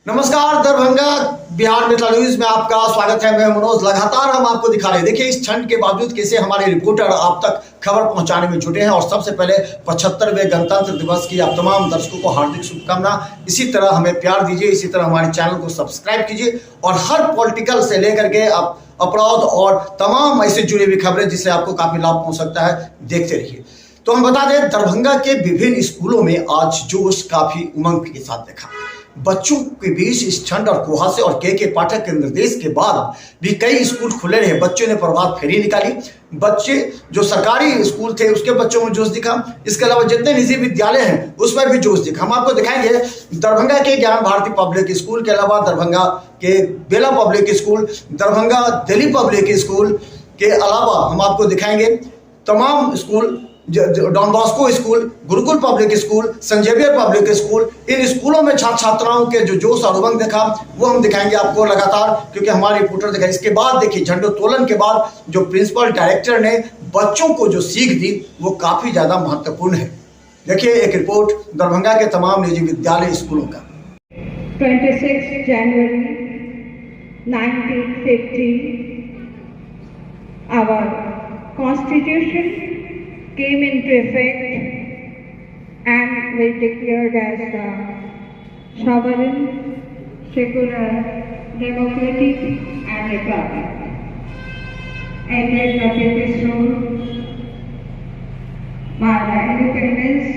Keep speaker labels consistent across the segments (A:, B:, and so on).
A: नमस्कार दरभंगा बिहार मिथिला न्यूज में आपका स्वागत है। मैं मनोज। लगातार हम आपको दिखा रहे हैं, देखिए इस ठंड के बावजूद कैसे हमारे रिपोर्टर आप तक खबर पहुंचाने में जुटे हैं। और सबसे पहले 75वें गणतंत्र दिवस की आप तमाम दर्शकों को हार्दिक शुभकामना। इसी तरह हमें प्यार दीजिए, इसी तरह हमारे चैनल को सब्सक्राइब कीजिए और हर पॉलिटिकल से लेकर के आप अपराध और तमाम ऐसे जुड़ी हुई खबरें जिससे आपको काफी लाभ पहुंच सकता है, देखते रहिए। तो हम बता दें, दरभंगा के विभिन्न स्कूलों में आज जोश काफी उमंग के साथ देखा। बच्चों के बीच इस ठंड और कुहासे और के पाठक के निर्देश के बाद भी कई स्कूल खुले रहे। बच्चों ने प्रभात फेरी निकाली। बच्चे जो सरकारी स्कूल थे उसके बच्चों में जोश दिखा। इसके अलावा जितने निजी विद्यालय हैं उसमें भी जोश दिखा। हम आपको दिखाएंगे दरभंगा के ज्ञान भारती पब्लिक स्कूल के अलावा दरभंगा के Bela public school, Darbhanga Delhi public school के अलावा हम आपको दिखाएंगे तमाम school, Don Bosco school, Gurukul public school, saint Xavier public school. इन स्कूलों में छात्र छात्राओं के जो जोश और उमंग देखा वो हम दिखाएंगे आपको लगातार, क्योंकि हमारे रिपोर्टर दिखाए। इसके बाद देखिए झंडोत्तोलन के बाद जो प्रिंसिपल डायरेक्टर ने बच्चों को जो सीख दी वो काफी ज्यादा महत्वपूर्ण है। देखिए एक रिपोर्ट दरभंगा के तमाम निजी विद्यालय स्कूलों का।
B: 26 January 1950, our Constitution came into effect and was declared as the sovereign, secular, democratic and republic. Ended the previous rule by the independence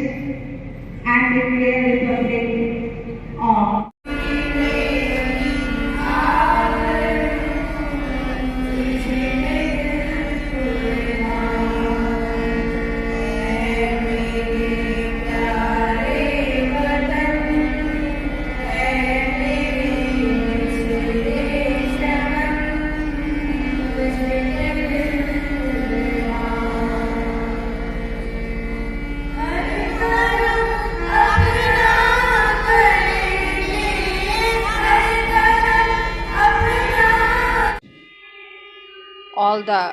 B: and declared republic on
C: all the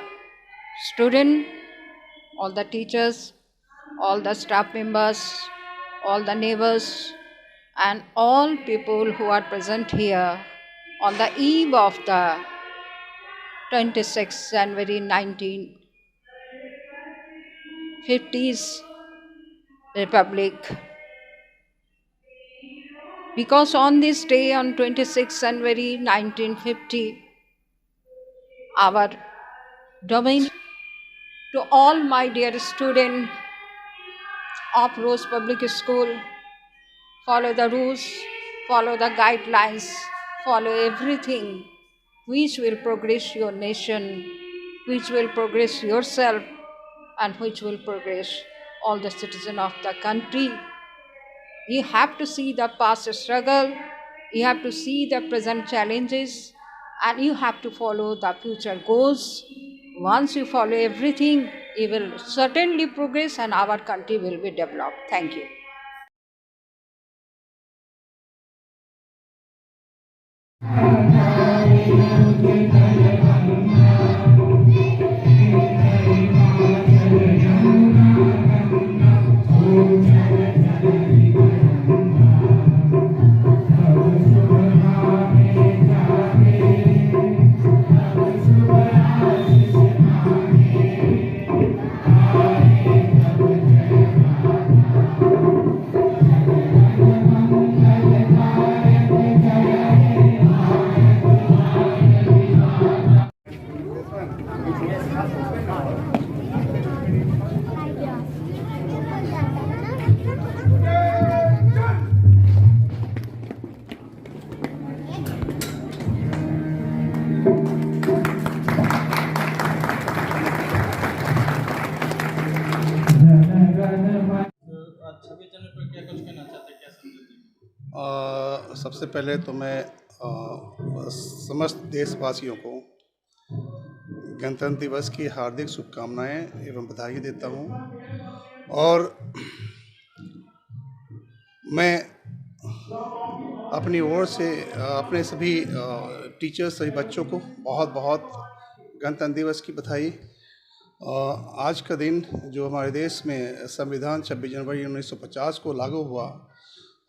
C: students, all the teachers, all the staff members, all the neighbors, and all people who are present here on the eve of the 26th January 1950s Republic. Because on this day, on 26th January 1950, our domain to all my dear students of Rose Public School, follow the rules, follow the guidelines, follow everything which will progress your nation, which will progress yourself, and which will progress all the citizens of the country. You have to see the past struggle, you have to see the present challenges, and you have to follow the future goals. Once you follow everything, you will certainly progress and our country will be developed. Thank you.
D: सबसे पहले तो मैं समस्त देशवासियों को गणतंत्र दिवस की हार्दिक शुभकामनाएं एवं बधाई देता हूं। और मैं अपनी ओर से अपने सभी टीचर्स, सभी बच्चों को बहुत बहुत गणतंत्र दिवस की बधाई। आज का दिन जो हमारे देश में संविधान 26 जनवरी 1950 को लागू हुआ,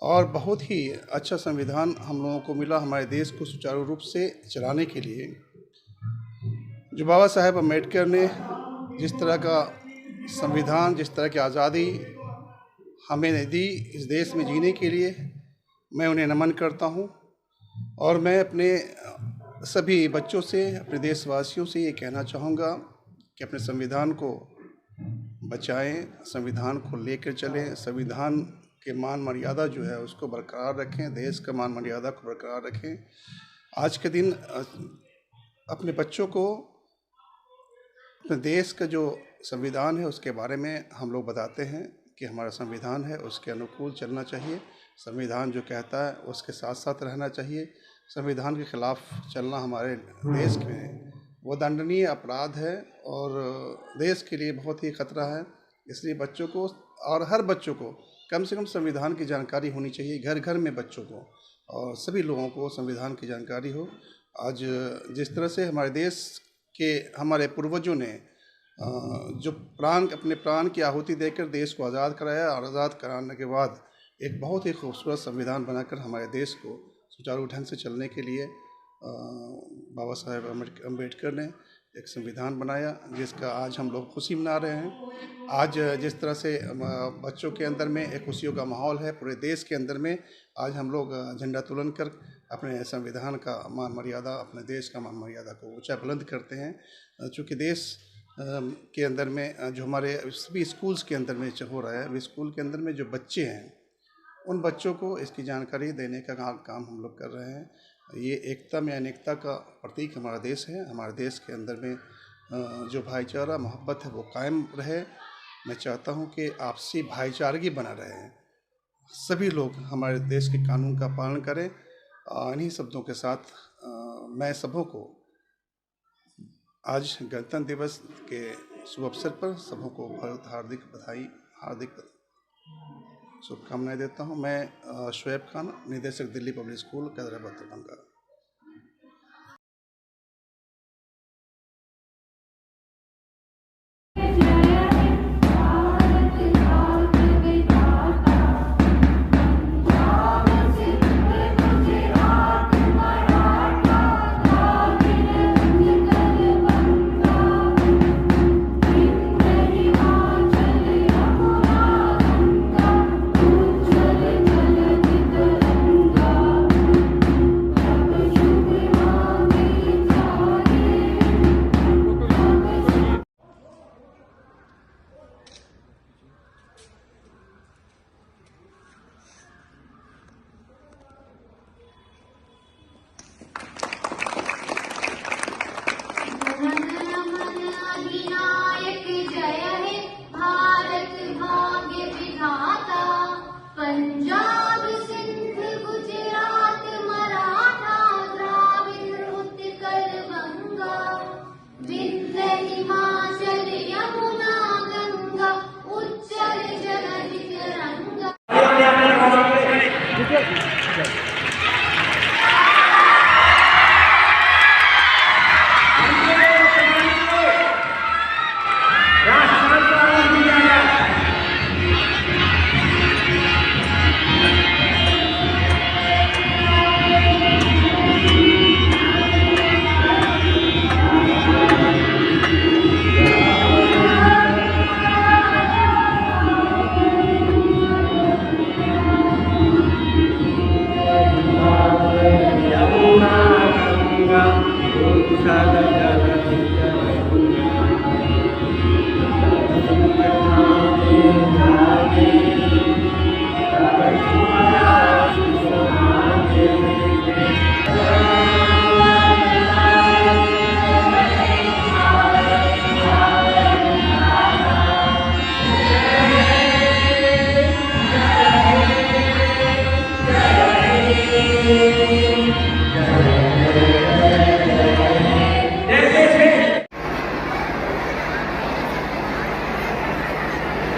D: और बहुत ही अच्छा संविधान हम लोगों को मिला हमारे देश को सुचारू रूप से चलाने के लिए। जो बाबा साहेब अम्बेडकर ने जिस तरह का संविधान, जिस तरह की आज़ादी हमें दी इस देश में जीने के लिए, मैं उन्हें नमन करता हूँ। और मैं अपने सभी बच्चों से, अपने देशवासियों से ये कहना चाहूँगा कि अपने संविधान को बचाएं, संविधान को लेकर चलें, संविधान के मान मर्यादा जो है उसको बरकरार रखें, देश का मान मर्यादा को बरकरार रखें। आज के दिन अपने बच्चों को अपने देश का जो संविधान है उसके बारे में हम लोग बताते हैं कि हमारा संविधान है, उसके अनुकूल चलना चाहिए। संविधान जो कहता है उसके साथ साथ रहना चाहिए। संविधान के खिलाफ चलना हमारे देश में वो दंडनीय अपराध है और देश के लिए बहुत ही खतरा है। इसलिए बच्चों को और हर बच्चों को कम से कम संविधान की जानकारी होनी चाहिए। घर घर में बच्चों को और सभी लोगों को संविधान की जानकारी हो। आज जिस तरह से हमारे देश के हमारे पूर्वजों ने जो अपने प्राण की आहुति देकर देश को आज़ाद कराया और आज़ाद कराने के बाद एक बहुत ही खूबसूरत संविधान बनाकर हमारे देश को सुचारू ढंग से चलने के लिए बाबा साहेब अम्बेडकर ने एक संविधान बनाया, जिसका आज हम लोग खुशी मना रहे हैं। आज जिस तरह से बच्चों के अंदर में एक खुशियों का माहौल है, पूरे देश के अंदर में आज हम लोग झंडा तोलन कर अपने संविधान का मान मर्यादा, अपने देश का मान मर्यादा को ऊंचा बुलंद करते हैं। चूँकि देश के अंदर में जो हमारे सभी स्कूल्स के अंदर में हो रहा है, वे स्कूल के अंदर में जो बच्चे हैं उन बच्चों को इसकी जानकारी देने का काम हम लोग कर रहे हैं। ये एकता में अनेकता का प्रतीक हमारा देश है। हमारे देश के अंदर में जो भाईचारा मोहब्बत है वो कायम रहे। मैं चाहता हूँ कि आपसी भाईचारगी बना रहे। सभी लोग हमारे देश के कानून का पालन करें। इन्हीं शब्दों के साथ मैं सबों को आज गणतंत्र दिवस के शुभ अवसर पर सबों को बहुत हार्दिक बधाई, हार्दिक शुभकामनाएं देता हूं। मैं शोएब खान, निदेशक Delhi public school, Qadirabad, Darbhanga.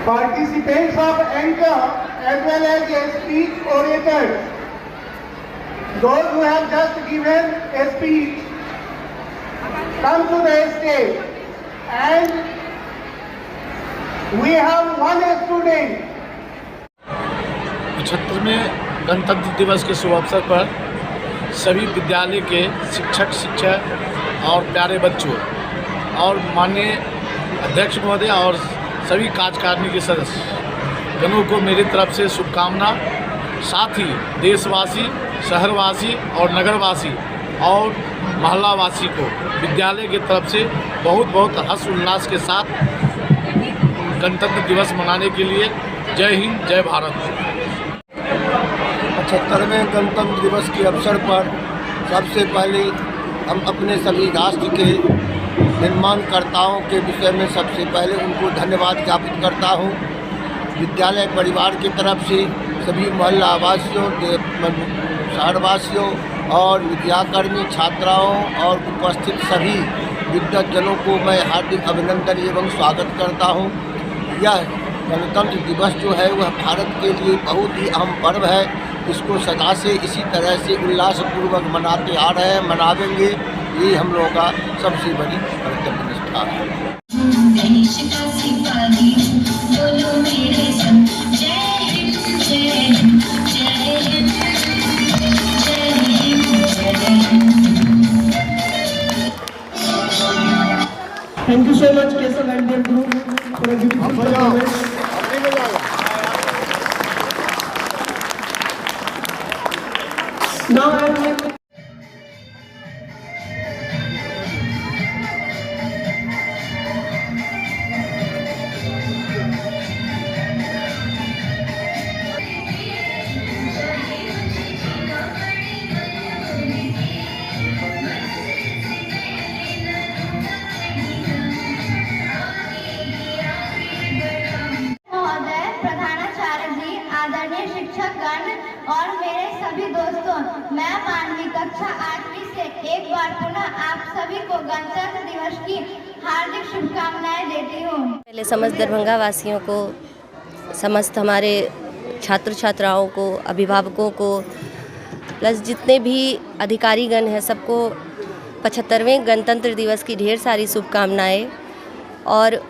E: Participants of anchor as well as a speech orators, those who have just given a speech, come to the stage. And we have one student.
F: 75वें गणतंत्र दिवस के शुभ अवसर पर सभी विद्यालय के शिक्षक और प्यारे बच्चों और माननीय अध्यक्ष महोदय और सभी कार्यकारिणी के सदस्य गणों को मेरी तरफ से शुभकामना। साथ ही देशवासी, शहरवासी और नगरवासी और मोहल्लावासी को विद्यालय की तरफ से बहुत बहुत हर्ष उल्लास के साथ गणतंत्र दिवस मनाने के लिए जय हिंद, जय भारत।
G: 75वें गणतंत्र दिवस के अवसर पर सबसे पहले हम अपने सभी राष्ट्र के निर्माणकर्ताओं के विषय में सबसे पहले उनको धन्यवाद ज्ञापित करता हूँ। विद्यालय परिवार की तरफ से सभी मोहल्ला वासियों, शहरवासियों और विद्याकर्मी छात्राओं और उपस्थित सभी विद्वज्जनों को मैं हार्दिक अभिनंदन एवं स्वागत करता हूँ। यह गणतंत्र दिवस जो है वह भारत के लिए बहुत ही अहम पर्व है। इसको सदा से इसी तरह से उल्लासपूर्वक मनाते आ रहे हैं, मनावेंगे। ये हम लोगों का सबसे बड़ी कर्तव्य निष्ठा है।
H: देश का सिपाही बोलो मेरे संग, जय हिंद, जय हिंद, जय हिंद, जय हिंद, जय Hind.
E: Thank you so much, Keshav and their group, for a beautiful performance. Now I would like
I: महोदय, प्रधानाचार्य जी, आदरणीय शिक्षकगण और मेरे सभी दोस्तों, मैं 5वीं कक्षा 8वीं से एक बार पुनः आप सभी को गणतंत्र दिवस की हार्दिक शुभकामनाएं देती हूँ।
J: पहले समस्त दरभंगा वासियों को, समस्त हमारे छात्र छात्राओं को, अभिभावकों को, प्लस जितने भी अधिकारीगण हैं सबको 75वें गणतंत्र दिवस की ढेर सारी शुभकामनाएं। और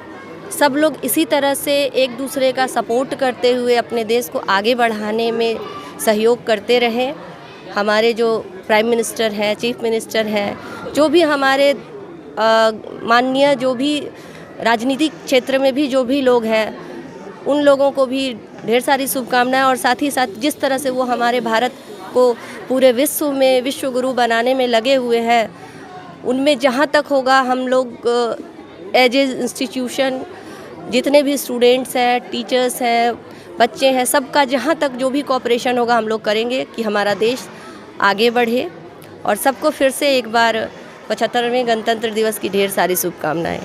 J: सब लोग इसी तरह से एक दूसरे का सपोर्ट करते हुए अपने देश को आगे बढ़ाने में सहयोग करते रहें। हमारे जो प्राइम मिनिस्टर हैं, चीफ मिनिस्टर हैं, जो भी हमारे माननीय जो भी राजनीतिक क्षेत्र में भी जो भी लोग हैं, उन लोगों को भी ढेर सारी शुभकामनाएं। और साथ ही साथ जिस तरह से वो हमारे भारत को पूरे विश्व में विश्व गुरु बनाने में लगे हुए हैं, उनमें जहाँ तक होगा हम लोग एज ए इंस्टीट्यूशन जितने भी स्टूडेंट्स हैं, टीचर्स हैं, बच्चे हैं, सबका जहाँ तक जो भी कोऑपरेशन होगा हम लोग करेंगे कि हमारा देश आगे बढ़े। और सबको फिर से एक बार 75वें गणतंत्र दिवस की ढेर सारी शुभकामनाएं।